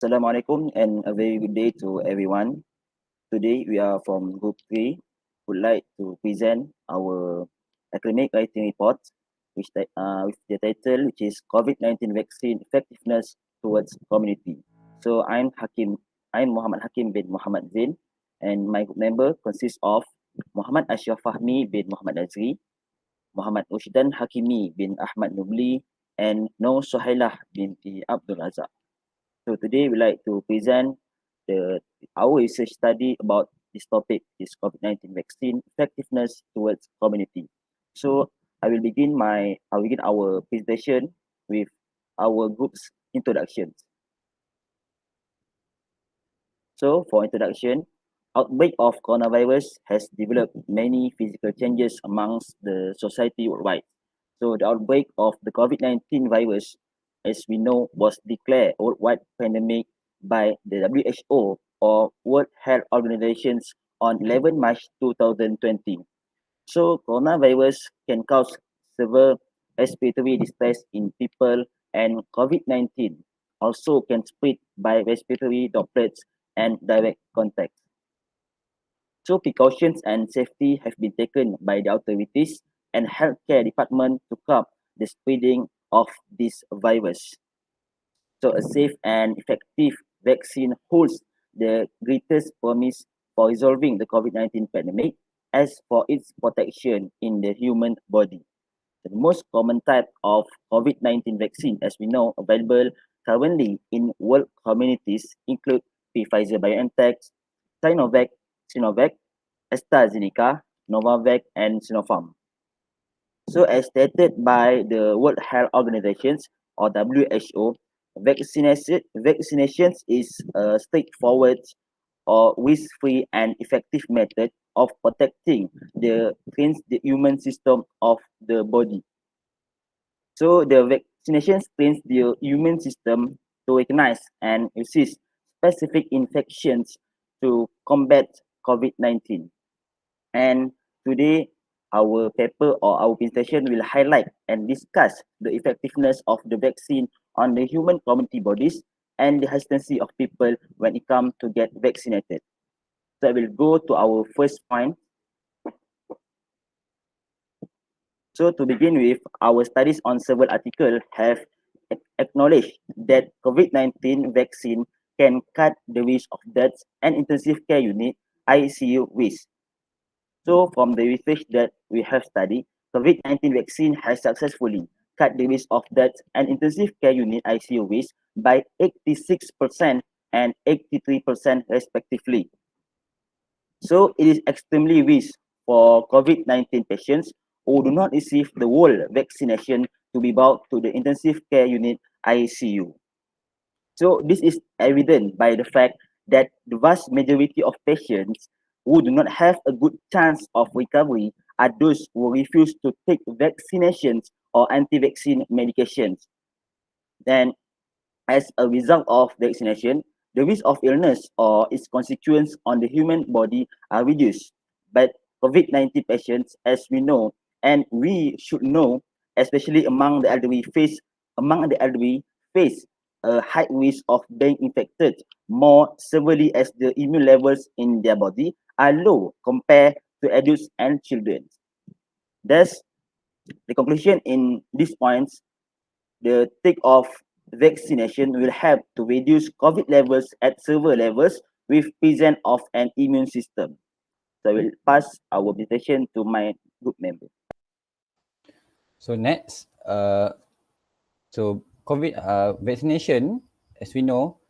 Assalamualaikum and a very good day to everyone. Today we are from Group 3. Would like to present our academic writing report with the title which is COVID-19 vaccine effectiveness towards community. So I'm Muhammad Hakim bin Muhammad Zain, and my group member consists of Muhammad Ashraf Fahmi bin Muhammad Azri, Muhammad Ushdan Hakimi bin Ahmad Nubli, and Nur Suhailah binti Abdul Razak. So today we like to present our research study about this topic, this COVID-19 vaccine effectiveness towards community. So I will begin our presentation with our group's introductions. So for introduction, outbreak of coronavirus has developed many physical changes amongst the society worldwide. So the outbreak of the COVID-19 virus, as we know, was declared worldwide pandemic by the WHO or World Health Organizations on 11 March 2020. So coronavirus can cause severe respiratory distress in people, and COVID-19 also can spread by respiratory droplets and direct contact. So precautions and safety have been taken by the authorities and healthcare department to curb the spreading of this virus. So a safe and effective vaccine holds the greatest promise for resolving the COVID-19 pandemic as for its protection in the human body. The most common type of COVID-19 vaccine, as we know, available currently in world communities include Pfizer-BioNTech, Sinovac, AstraZeneca, Novavax, and Sinopharm. So as stated by the World Health Organizations or WHO, vaccinations is a straightforward or risk-free and effective method of protecting the human system of the body. So the vaccination trains the immune system to recognize and resist specific infections to combat COVID-19. And today, our paper or our presentation will highlight and discuss the effectiveness of the vaccine on the human community bodies and the hesitancy of people when it comes to get vaccinated. So I will go to our first point. So to begin with, our studies on several articles have acknowledged that COVID-19 vaccine can cut the risk of deaths and intensive care unit ICU risk. So from the research that we have studied, COVID-19 vaccine has successfully cut the risk of death and intensive care unit ICU risk by 86% and 83% respectively. So it is extremely risk for COVID-19 patients who do not receive the whole vaccination to be brought to the intensive care unit ICU. So this is evident by the fact that the vast majority of patients who do not have a good chance of recovery are those who refuse to take vaccinations or anti-vaccine medications. Then, as a result of vaccination, the risk of illness or its consequence on the human body are reduced. But COVID-19 patients, as we know, and we should know, especially among the elderly, face a high risk of being infected more severely as the immune levels in their body are low compared to adults and children. Thus, the conclusion in these points, the take of vaccination will help to reduce COVID levels at several levels with presence of an immune system. So I will pass our presentation to my group member. So next, COVID vaccination, as we know,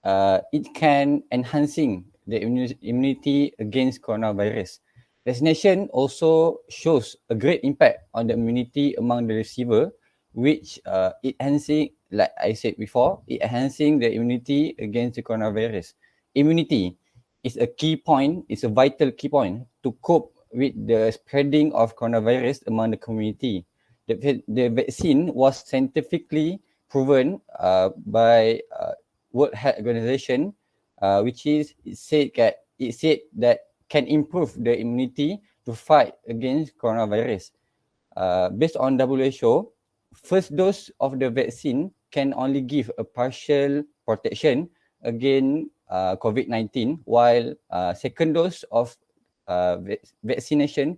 it can enhancing the immunity against coronavirus. Vaccination also shows a great impact on the immunity among the receiver, which it enhancing, like I said before, it enhancing the immunity against the coronavirus. Immunity is a key point, it's a vital key point to cope with the spreading of coronavirus among the community. The vaccine was scientifically proven by World Health Organization, which is it said that can improve the immunity to fight against coronavirus. Based on WHO, first dose of the vaccine can only give a partial protection against COVID-19, while second dose of vaccination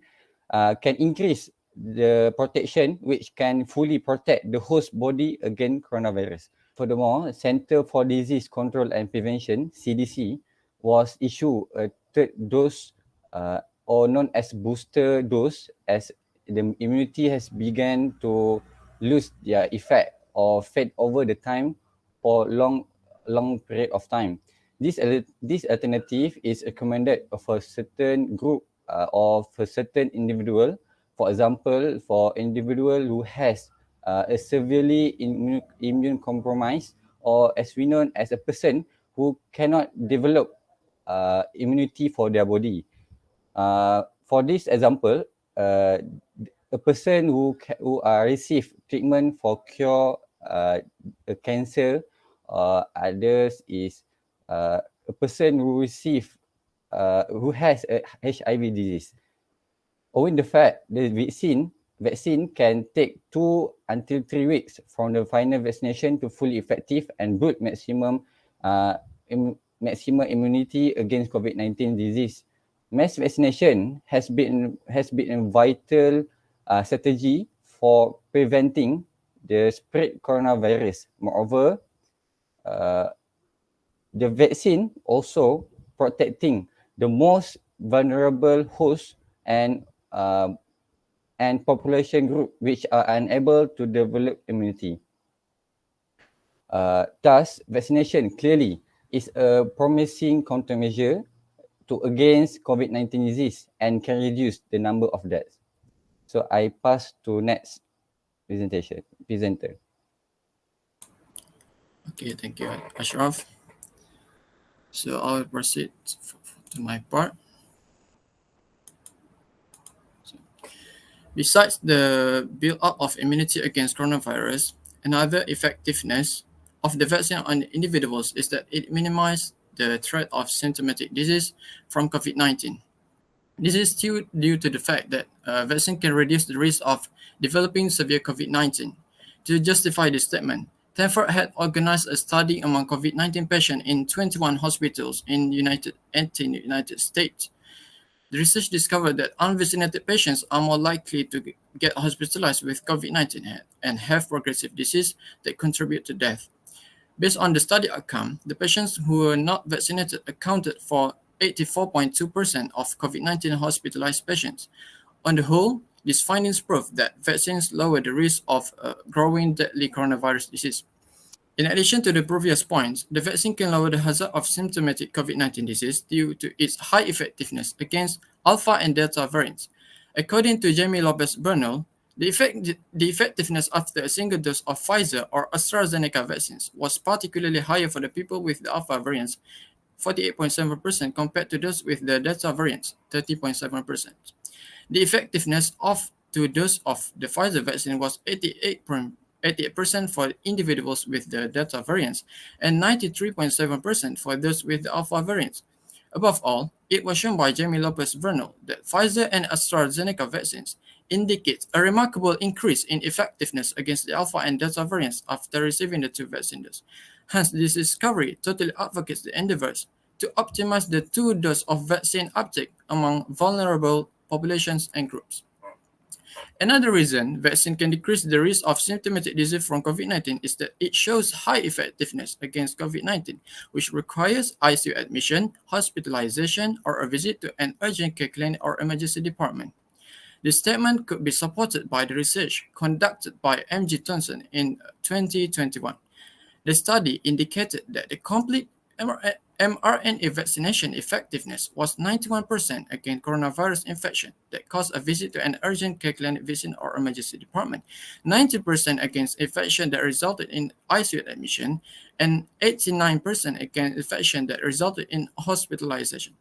can increase the protection, which can fully protect the host body against coronavirus. Furthermore, Center for Disease Control and Prevention (CDC) was issued a third dose or known as booster dose, as the immunity has begun to lose their effect or fade over the time for long period of time. This alternative is recommended for a certain group of a certain individual. For example, for individual who has a severely immune compromised, or as we know as a person who cannot develop immunity for their body. For this example, a person who receive treatment for cure a cancer, others is a person who has a HIV disease. Owing the fact the vaccine can take 2 until 3 weeks from the final vaccination to fully effective and build maximum immunity against COVID-19 disease. Mass vaccination has been a vital strategy for preventing the spread coronavirus. Moreover, the vaccine also protecting the most vulnerable hosts and population group which are unable to develop immunity. Thus, vaccination clearly is a promising countermeasure against COVID-19 disease and can reduce the number of deaths. So I pass to next presenter. Okay, thank you, Ashraf. So I'll proceed to my part. Besides the build-up of immunity against coronavirus, another effectiveness of the vaccine on individuals is that it minimizes the threat of symptomatic disease from COVID-19. This is due to the fact that vaccine can reduce the risk of developing severe COVID-19. To justify this statement, Stanford had organized a study among COVID-19 patients in 21 hospitals in the United States. The research discovered that unvaccinated patients are more likely to get hospitalized with COVID-19 and have progressive disease that contribute to death. Based on the study outcome, the patients who were not vaccinated accounted for 84.2% of COVID-19 hospitalized patients. On the whole, these findings prove that vaccines lower the risk of growing deadly coronavirus disease. In addition to the previous points, the vaccine can lower the hazard of symptomatic COVID-19 disease due to its high effectiveness against Alpha and Delta variants. According to Jamie Lopez-Bernal, the effectiveness after a single dose of Pfizer or AstraZeneca vaccines was particularly higher for the people with the Alpha variants, 48.7%, compared to those with the Delta variants, 30.7%. The effectiveness of 2 doses of the Pfizer vaccine was 88% for individuals with the Delta variants and 93.7% for those with the Alpha variants. Above all, it was shown by Jamie Lopez-Bernal that Pfizer and AstraZeneca vaccines indicate a remarkable increase in effectiveness against the Alpha and Delta variants after receiving the 2 vaccines. Hence, this discovery totally advocates the endeavors to optimize the 2 doses of vaccine uptake among vulnerable populations and groups. Another reason vaccine can decrease the risk of symptomatic disease from COVID-19 is that it shows high effectiveness against COVID-19, which requires ICU admission, hospitalization, or a visit to an urgent care clinic or emergency department. This statement could be supported by the research conducted by M.G. Thompson in 2021. The study indicated that the complete mRNA vaccination effectiveness was 91% against coronavirus infection that caused a visit to an urgent care clinic visit or emergency department, 90% against infection that resulted in ICU admission, and 89% against infection that resulted in hospitalization.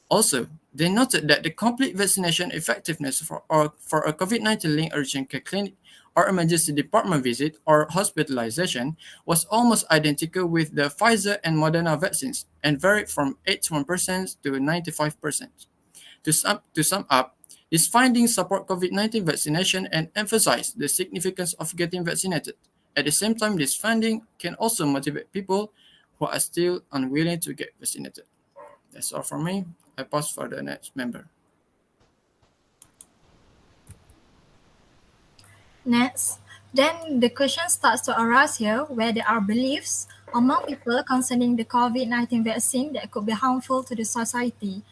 Also, they noted that the complete vaccination effectiveness for a COVID-19 linked urgent care clinic or emergency department visit or hospitalization was almost identical with the Pfizer and Moderna vaccines and varied from 81% to 95%. To sum up, these findings support COVID-19 vaccination and emphasize the significance of getting vaccinated. At the same time, this finding can also motivate people who are still unwilling to get vaccinated. That's all from me. I pass for the next member. Next, then the question starts to arise here where there are beliefs among people concerning the COVID-19 vaccine that could be harmful to the society.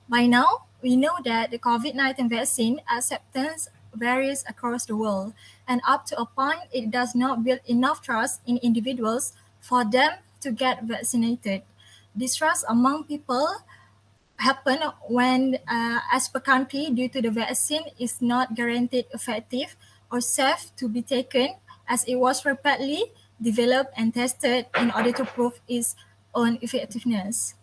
By now, we know that the COVID-19 vaccine acceptance varies across the world, and up to a point, it does not build enough trust in individuals for them to get vaccinated. Distrust among people happen when, as per country, due to the vaccine is not guaranteed effective or safe to be taken, as it was rapidly developed and tested in order to prove its own effectiveness.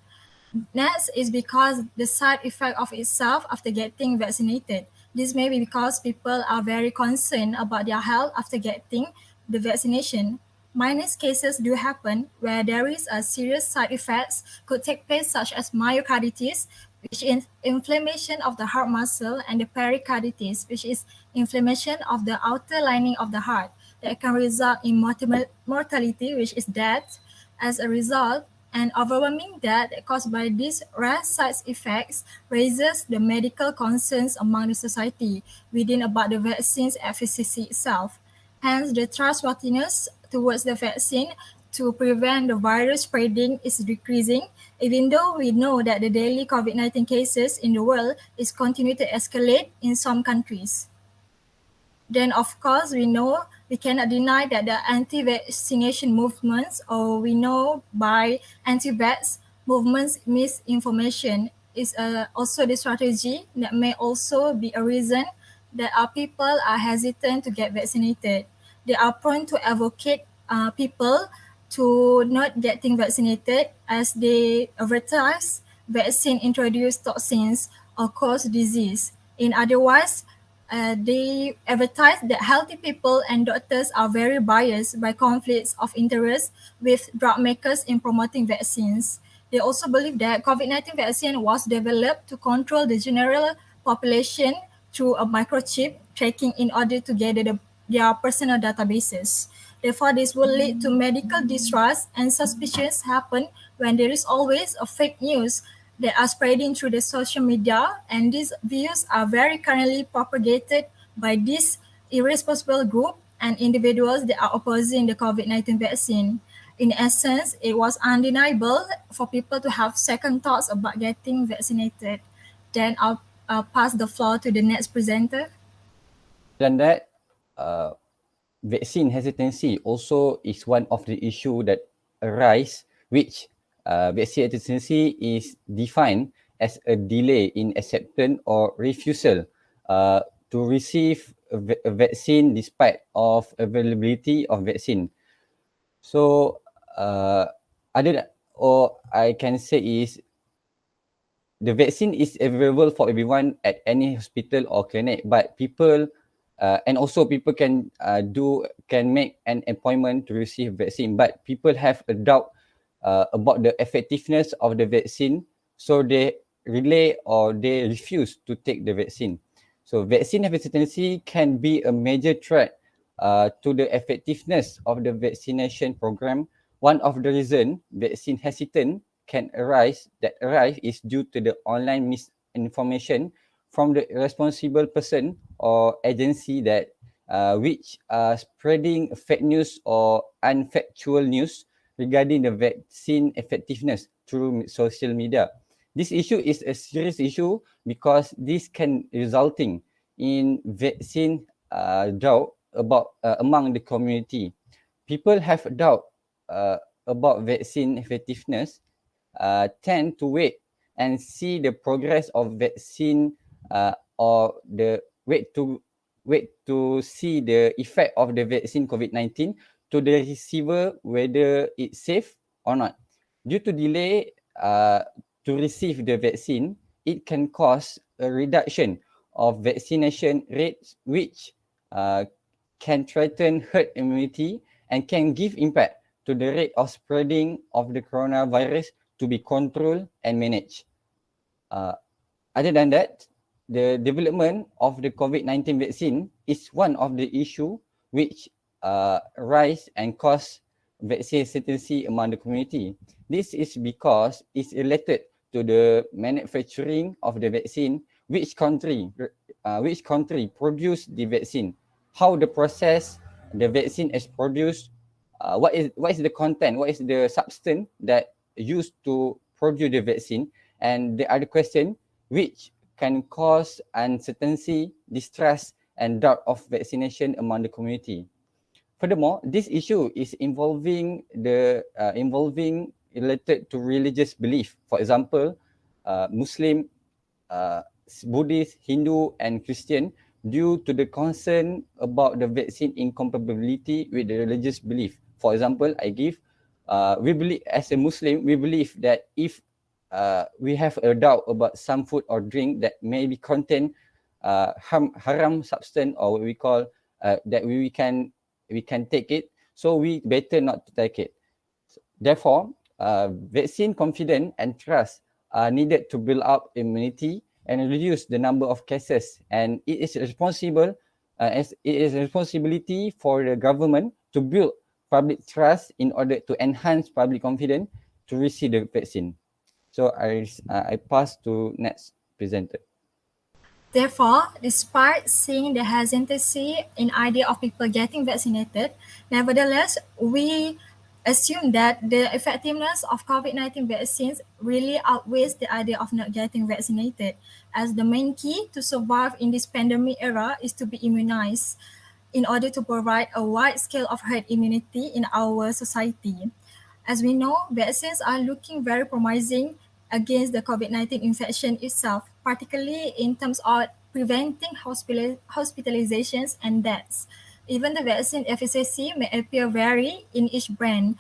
Next is because the side effect of itself after getting vaccinated. This may be because people are very concerned about their health after getting the vaccination. Minor cases do happen where there is a serious side effects could take place, such as myocarditis, which is inflammation of the heart muscle, and the pericarditis, which is inflammation of the outer lining of the heart that can result in mortality, which is death. As a result, an overwhelming death caused by these rare side effects raises the medical concerns among the society within about the vaccine's efficacy itself. Hence, the trustworthiness towards the vaccine to prevent the virus spreading is decreasing, even though we know that the daily COVID-19 cases in the world is continuing to escalate in some countries. Then, of course, we cannot deny that the anti-vaccination movements, or we know by anti-vax movements, misinformation is also the strategy that may also be a reason that our people are hesitant to get vaccinated. They are prone to advocate people to not getting vaccinated as they advertise vaccine introduce toxins or cause disease. In other words, they advertise that healthy people and doctors are very biased by conflicts of interest with drug makers in promoting vaccines. They also believe that COVID-19 vaccine was developed to control the general population through a microchip tracking in order to gather their personal databases. Therefore, this will lead to medical distrust and suspicions happen when there is always a fake news that are spreading through the social media, and these views are very currently propagated by this irresponsible group and individuals that are opposing the COVID-19 vaccine. In essence, it was undeniable for people to have second thoughts about getting vaccinated. Then I'll pass the floor to the next presenter. Than that, vaccine hesitancy also is one of the issue that arise, which vaccine hesitancy is defined as a delay in acceptance or refusal to receive a vaccine despite of availability of vaccine. So or I can say is the vaccine is available for everyone at any hospital or clinic, but people and also people can make an appointment to receive vaccine, but people have a doubt about the effectiveness of the vaccine, so they relay or they refuse to take the vaccine. So vaccine hesitancy can be a major threat to the effectiveness of the vaccination program. One of the reason vaccine hesitant can arise is due to the online misinformation from the responsible person or agency that which are spreading fake news or unfactual news regarding the vaccine effectiveness through social media. This issue is a serious issue because this can resulting in vaccine doubt about among the community. People have doubt about vaccine effectiveness, tend to wait and see the progress of vaccine or the wait to see the effect of the vaccine COVID-19 to the receiver whether it's safe or not. Due to delay to receive the vaccine, it can cause a reduction of vaccination rates, which can threaten herd immunity and can give impact to the rate of spreading of the coronavirus to be controlled and managed. Other than that, the development of the COVID-19 vaccine is one of the issue which rise and cause vaccine hesitancy among the community. This is because it's related to the manufacturing of the vaccine, which country produced the vaccine, how the process the vaccine is produced, what is the content, what is the substance that used to produce the vaccine, and the other question which can cause uncertainty, distrust, and doubt of vaccination among the community. Furthermore, this issue is involving related to religious belief. For example, Muslim, Buddhist, Hindu, and Christian, due to the concern about the vaccine incompatibility with the religious belief. For example, we believe as a Muslim, we believe that if we have a doubt about some food or drink that may be contain haram substance, or what we call that we can take it, so we better not to take it. Therefore, vaccine confidence and trust are needed to build up immunity and reduce the number of cases. And it is responsibility for the government to build public trust in order to enhance public confidence to receive the vaccine. So I pass to next presenter. Therefore, despite seeing the hesitancy in idea of people getting vaccinated, nevertheless, we assume that the effectiveness of COVID-19 vaccines really outweighs the idea of not getting vaccinated, as the main key to survive in this pandemic era is to be immunized in order to provide a wide scale of herd immunity in our society. As we know, vaccines are looking very promising against the COVID-19 infection itself, particularly in terms of preventing hospitalizations and deaths. Even the vaccine efficacy may appear vary in each brand,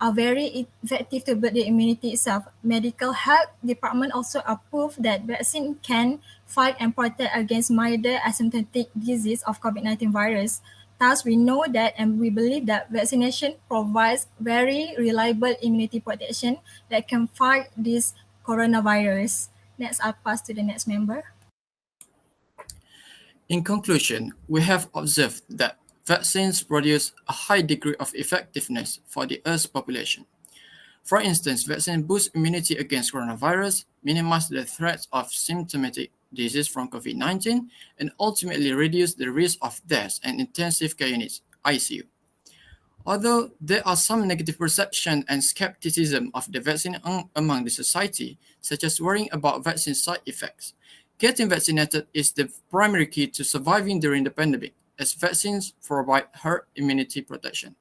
are very effective to build the immunity itself. Medical health department also approved that vaccine can fight and protect against milder asymptomatic disease of COVID-19 virus. Thus, we know that and we believe that vaccination provides very reliable immunity protection that can fight this coronavirus. Next, I'll pass to the next member. In conclusion, we have observed that vaccines produce a high degree of effectiveness for the Earth's population. For instance, vaccine boost immunity against coronavirus, minimize the threat of symptomatic disease from COVID-19, and ultimately reduce the risk of death and intensive care units, ICU. Although there are some negative perception and skepticism of the vaccine among the society, such as worrying about vaccine side effects, getting vaccinated is the primary key to surviving during the pandemic, as vaccines provide herd immunity protection.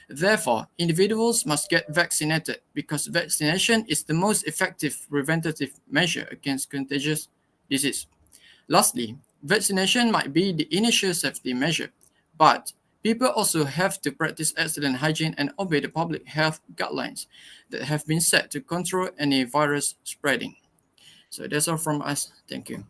Therefore, individuals must get vaccinated because vaccination is the most effective preventative measure against contagious disease. Lastly, vaccination might be the initial safety measure, but people also have to practice excellent hygiene and obey the public health guidelines that have been set to control any virus spreading. So that's all from us. Thank you.